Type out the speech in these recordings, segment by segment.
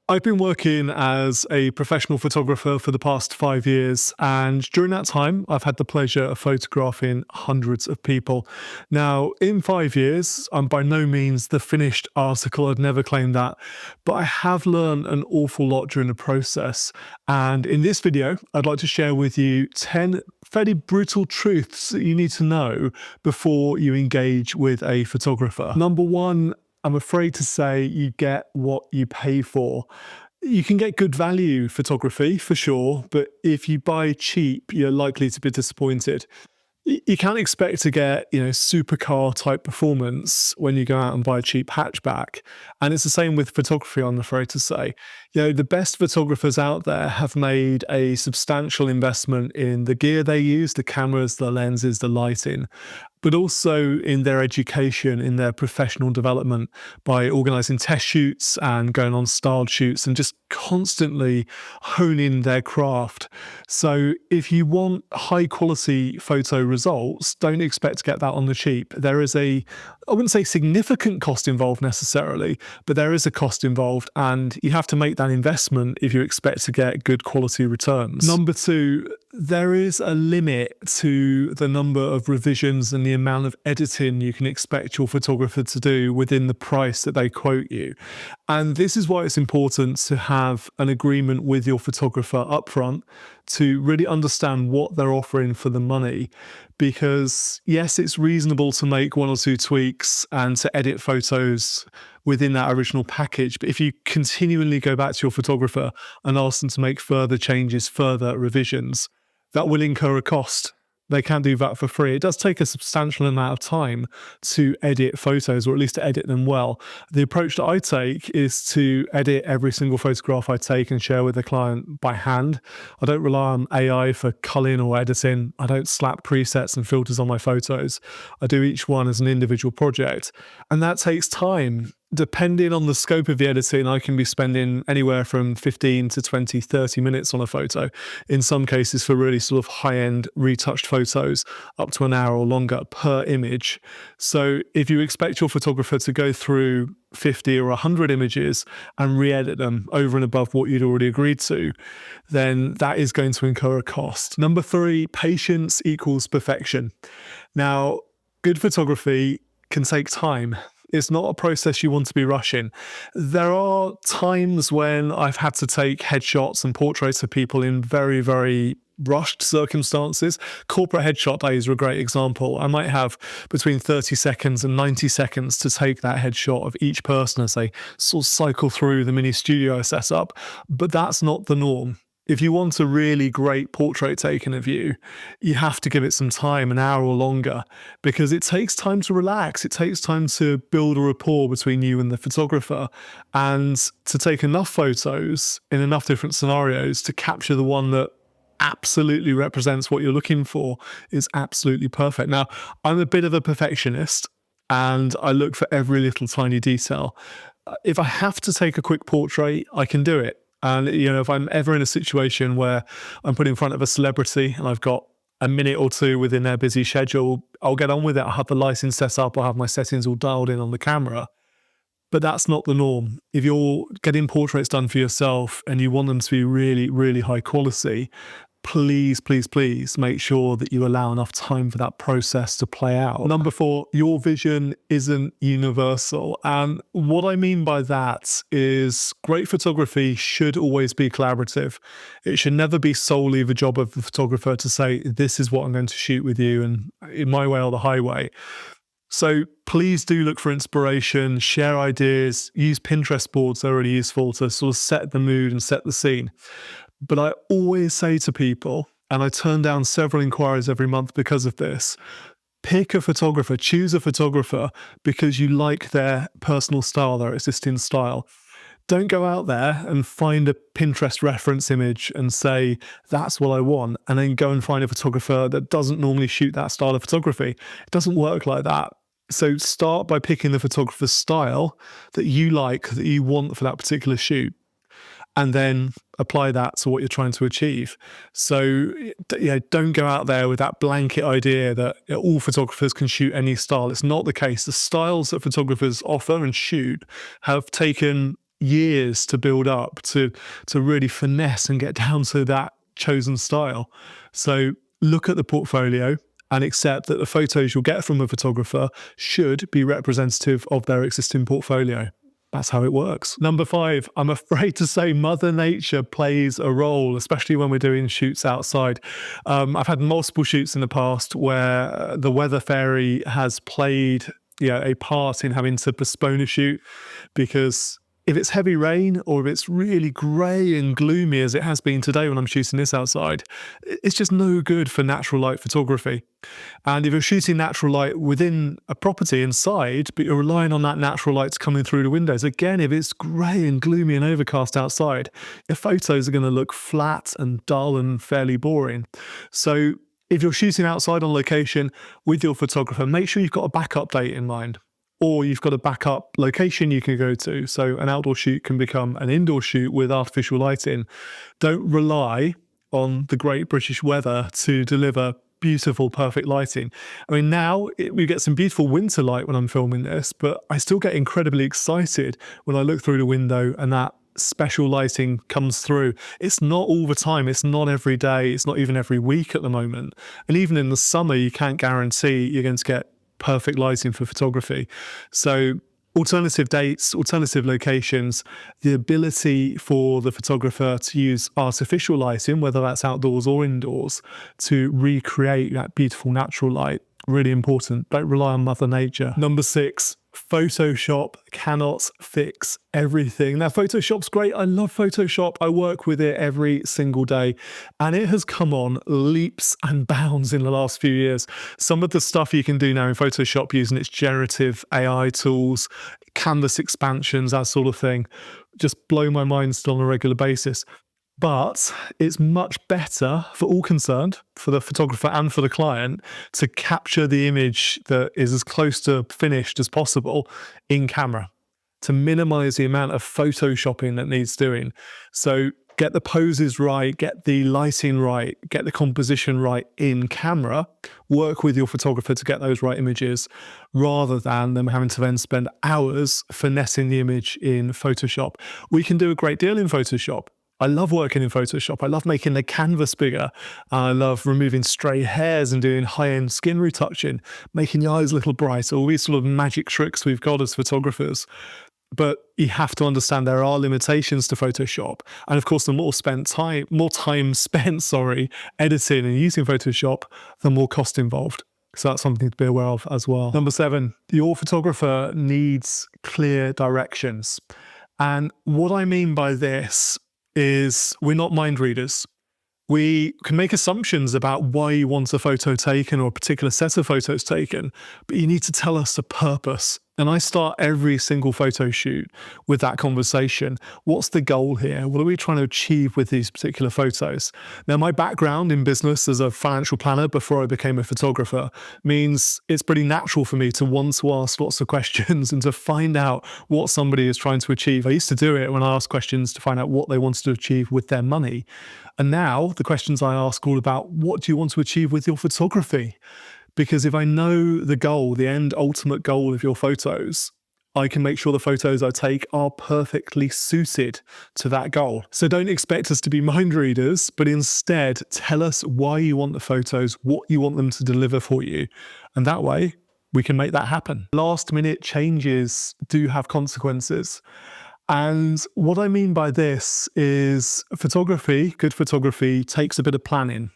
I've been working as a professional photographer for the past 5 years, and during that time, I've had the pleasure of photographing hundreds of people. Now, in 5 years, I'm by no means the finished article, I'd never claimed that, but I have learned an awful lot during the process. And in this video, I'd like to share with you 10 fairly brutal truths that you need to know before you engage with a photographer. Number one, I'm afraid to say you get what you pay for. You can get good value photography for sure, but if you buy cheap, you're likely to be disappointed. You can't expect to get, supercar type performance when you go out and buy a cheap hatchback. And it's the same with photography, I'm afraid to say. The best photographers out there have made a substantial investment in the gear they use, the cameras, the lenses, the lighting, but also in their education, in their professional development by organizing test shoots and going on styled shoots and just constantly honing their craft. So if you want high quality photo results, don't expect to get that on the cheap. There is I wouldn't say significant cost involved necessarily, but there is a cost involved and you have to make that investment if you expect to get good quality returns. Number two, there is a limit to the number of revisions and the amount of editing you can expect your photographer to do within the price that they quote you. And this is why it's important to have an agreement with your photographer upfront to really understand what they're offering for the money. Because yes, it's reasonable to make one or two tweaks and to edit photos within that original package. But if you continually go back to your photographer and ask them to make further changes, further revisions, that will incur a cost. They can't do that for free. It does take a substantial amount of time to edit photos, or at least to edit them well. The approach that I take is to edit every single photograph I take and share with the client by hand. I don't rely on AI for culling or editing. I don't slap presets and filters on my photos. I do each one as an individual project. And that takes time. Depending on the scope of the editing, I can be spending anywhere from 15 to 20, 30 minutes on a photo. In some cases, for really sort of high-end retouched photos, up to an hour or longer per image. So if you expect your photographer to go through 50 or 100 images and re-edit them over and above what you'd already agreed to, then that is going to incur a cost. Number three, patience equals perfection. Now, good photography can take time. It's not a process you want to be rushing. There are times when I've had to take headshots and portraits of people in very, very rushed circumstances. Corporate headshot days are a great example. I might have between 30 seconds and 90 seconds to take that headshot of each person as they sort of cycle through the mini studio setup, but that's not the norm. If you want a really great portrait taken of you, you have to give it some time, an hour or longer, because it takes time to relax. It takes time to build a rapport between you and the photographer and to take enough photos in enough different scenarios to capture the one that absolutely represents what you're looking for is absolutely perfect. Now, I'm a bit of a perfectionist and I look for every little tiny detail. If I have to take a quick portrait, I can do it. And, if I'm ever in a situation where I'm put in front of a celebrity and I've got a minute or two within their busy schedule, I'll get on with it. I'll have the lighting set up. I'll have my settings all dialed in on the camera. But that's not the norm. If you're getting portraits done for yourself and you want them to be really, really high quality, please, please, please make sure that you allow enough time for that process to play out. Number four, your vision isn't universal. And what I mean by that is great photography should always be collaborative. It should never be solely the job of the photographer to say, this is what I'm going to shoot with you and in my way or the highway. So please do look for inspiration, share ideas, use Pinterest boards. They're really useful to sort of set the mood and set the scene. But I always say to people, and I turn down several inquiries every month because of this, pick a photographer, choose a photographer because you like their personal style, their existing style. Don't go out there and find a Pinterest reference image and say, that's what I want, and then go and find a photographer that doesn't normally shoot that style of photography. It doesn't work like that. So start by picking the photographer's style that you like, that you want for that particular shoot, and then apply that to what you're trying to achieve. So don't go out there with that blanket idea that all photographers can shoot any style. It's not the case. The styles that photographers offer and shoot have taken years to build up to really finesse and get down to that chosen style. So look at the portfolio and accept that the photos you'll get from a photographer should be representative of their existing portfolio. That's how it works. Number 5, I'm afraid to say Mother Nature plays a role, especially when we're doing shoots outside. I've had multiple shoots in the past where the weather fairy has played a part in having to postpone a shoot, because if it's heavy rain or if it's really grey and gloomy as it has been today when I'm shooting this outside, it's just no good for natural light photography. And if you're shooting natural light within a property inside, but you're relying on that natural light coming through the windows, again, if it's grey and gloomy and overcast outside, your photos are going to look flat and dull and fairly boring. So if you're shooting outside on location with your photographer, make sure you've got a backup date in mind, or you've got a backup location you can go to. So an outdoor shoot can become an indoor shoot with artificial lighting. Don't rely on the great British weather to deliver beautiful, perfect lighting. I mean, now we get some beautiful winter light when I'm filming this, but I still get incredibly excited when I look through the window and that special lighting comes through. It's not all the time, it's not every day, it's not even every week at the moment. And even in the summer, you can't guarantee you're going to get perfect lighting for photography. So alternative dates, alternative locations, the ability for the photographer to use artificial lighting, whether that's outdoors or indoors, to recreate that beautiful natural light. Really important. Don't rely on Mother Nature. Number 6, Photoshop cannot fix everything. Now, Photoshop's great. I love Photoshop. I work with it every single day, and it has come on leaps and bounds in the last few years. Some of the stuff you can do now in Photoshop using its generative AI tools, canvas expansions, that sort of thing, just blow my mind still on a regular basis. But it's much better for all concerned, for the photographer and for the client, to capture the image that is as close to finished as possible in camera, to minimize the amount of photoshopping that needs doing. So get the poses right, get the lighting right, get the composition right in camera, work with your photographer to get those right images, rather than them having to then spend hours finessing the image in Photoshop. We can do a great deal in Photoshop. I love working in Photoshop. I love making the canvas bigger. I love removing stray hairs and doing high-end skin retouching, making the eyes a little brighter, all these sort of magic tricks we've got as photographers. But you have to understand there are limitations to Photoshop. And of course, the more time spent, editing and using Photoshop, the more cost involved. So that's something to be aware of as well. Number 7, your photographer needs clear directions. And what I mean by this is we're not mind readers. We can make assumptions about why you want a photo taken or a particular set of photos taken, but you need to tell us a purpose. And I start every single photo shoot with that conversation. What's the goal here? What are we trying to achieve with these particular photos? Now, my background in business as a financial planner before I became a photographer means it's pretty natural for me to want to ask lots of questions and to find out what somebody is trying to achieve. I used to do it when I asked questions to find out what they wanted to achieve with their money. And now the questions I ask are all about, what do you want to achieve with your photography? Because if I know the goal, the end ultimate goal of your photos, I can make sure the photos I take are perfectly suited to that goal. So don't expect us to be mind readers, but instead tell us why you want the photos, what you want them to deliver for you. And that way we can make that happen. Last minute changes do have consequences. And what I mean by this is good photography takes a bit of planning.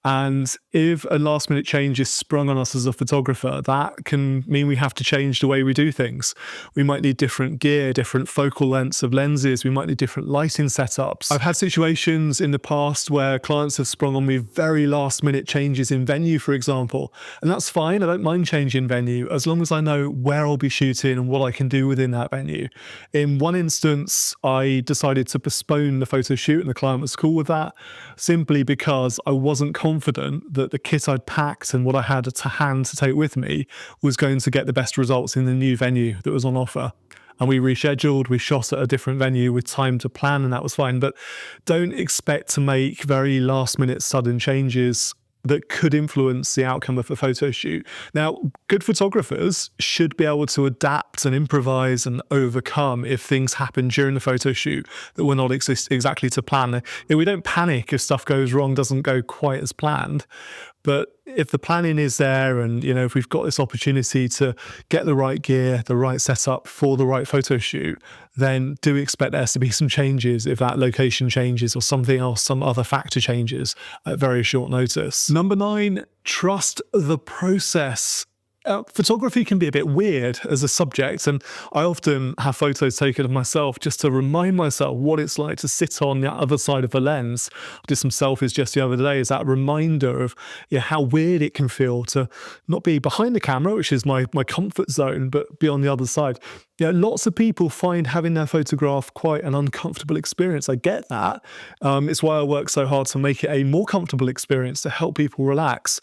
And if a last minute change is sprung on us as a photographer, that can mean we have to change the way we do things. We might need different gear, different focal lengths of lenses. We might need different lighting setups. I've had situations in the past where clients have sprung on me very last minute changes in venue, for example. And that's fine. I don't mind changing venue as long as I know where I'll be shooting and what I can do within that venue. In one instance, I decided to postpone the photo shoot and the client was cool with that, simply because I wasn't confident that the kit I'd packed and what I had to hand to take with me was going to get the best results in the new venue that was on offer. And we rescheduled, we shot at a different venue with time to plan, and that was fine. But don't expect to make very last minute sudden changes that could influence the outcome of a photo shoot. Now, good photographers should be able to adapt and improvise and overcome if things happen during the photo shoot that were not exactly to plan. We don't panic if stuff goes wrong, doesn't go quite as planned. But if the planning is there and, if we've got this opportunity to get the right gear, the right setup for the right photo shoot, then do expect there to be some changes if that location changes or something else, some other factor changes at very short notice. Number 9, trust the process. Photography can be a bit weird as a subject, and I often have photos taken of myself just to remind myself what it's like to sit on the other side of the lens. I did some selfies just the other day as that reminder of how weird it can feel to not be behind the camera, which is my comfort zone, but be on the other side. Lots of people find having their photograph quite an uncomfortable experience. I get that. It's why I work so hard to make it a more comfortable experience to help people relax.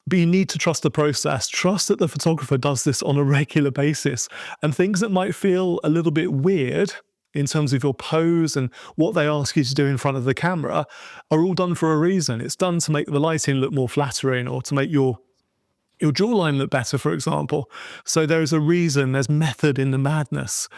But you need to trust the process. Trust that the photographer does this on a regular basis. And things that might feel a little bit weird in terms of your pose and what they ask you to do in front of the camera are all done for a reason. It's done to make the lighting look more flattering or to make your jawline look better, for example. So there's a reason, there's method in the madness.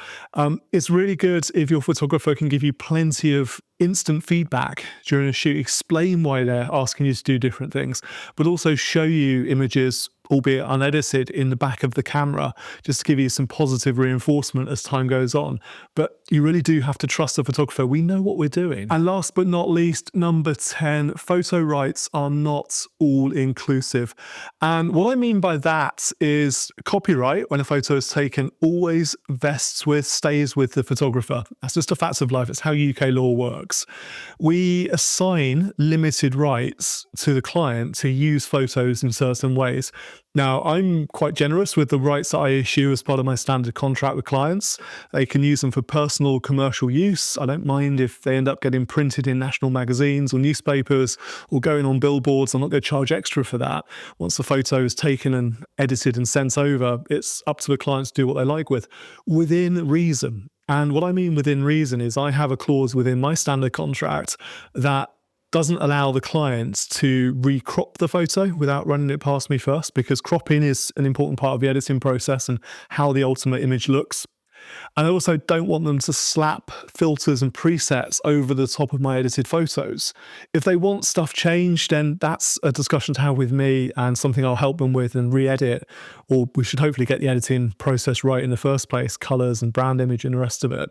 It's really good if your photographer can give you plenty of instant feedback during a shoot, explain why they're asking you to do different things, but also show you images, albeit unedited, in the back of the camera, just to give you some positive reinforcement as time goes on. But you really do have to trust the photographer. We know what we're doing. And last but not least, number 10, photo rights are not all inclusive. And what I mean by that is copyright, when a photo is taken, always stays with the photographer. That's just a fact of life. It's how UK law works. We assign limited rights to the client to use photos in certain ways. Now, I'm quite generous with the rights that I issue as part of my standard contract with clients. They can use them for personal, commercial use. I don't mind if they end up getting printed in national magazines or newspapers or going on billboards. I'm not going to charge extra for that. Once the photo is taken and edited and sent over, it's up to the clients to do what they like with, within reason. And what I mean within reason is I have a clause within my standard contract that doesn't allow the clients to recrop the photo without running it past me first, because cropping is an important part of the editing process and how the ultimate image looks. And I also don't want them to slap filters and presets over the top of my edited photos. If they want stuff changed, then that's a discussion to have with me and something I'll help them with and re-edit, or we should hopefully get the editing process right in the first place, colors and brand image and the rest of it.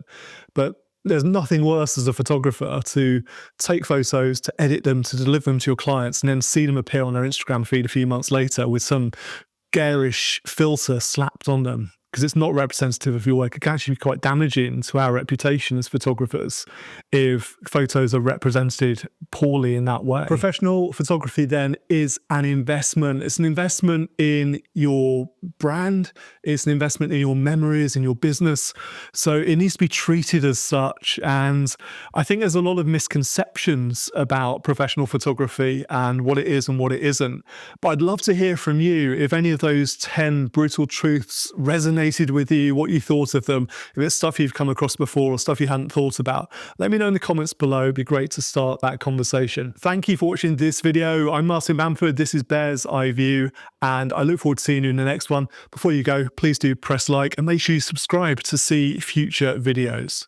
But there's nothing worse as a photographer to take photos, to edit them, to deliver them to your clients, and then see them appear on their Instagram feed a few months later with some garish filter slapped on them, because it's not representative of your work. It can actually be quite damaging to our reputation as photographers if photos are represented poorly in that way. Professional photography then is an investment. It's an investment in your brand. It's an investment in your memories, in your business. So it needs to be treated as such. And I think there's a lot of misconceptions about professional photography and what it is and what it isn't. But I'd love to hear from you if any of those 10 brutal truths resonated with you, what you thought of them, if it's stuff you've come across before or stuff you hadn't thought about. Let me know in the comments below. It'd be great to start that conversation. Thank you for watching this video. I'm Martin Bamford. This is Bear's Eye View, and I look forward to seeing you in the next one. Before you go, please do press like and make sure you subscribe to see future videos.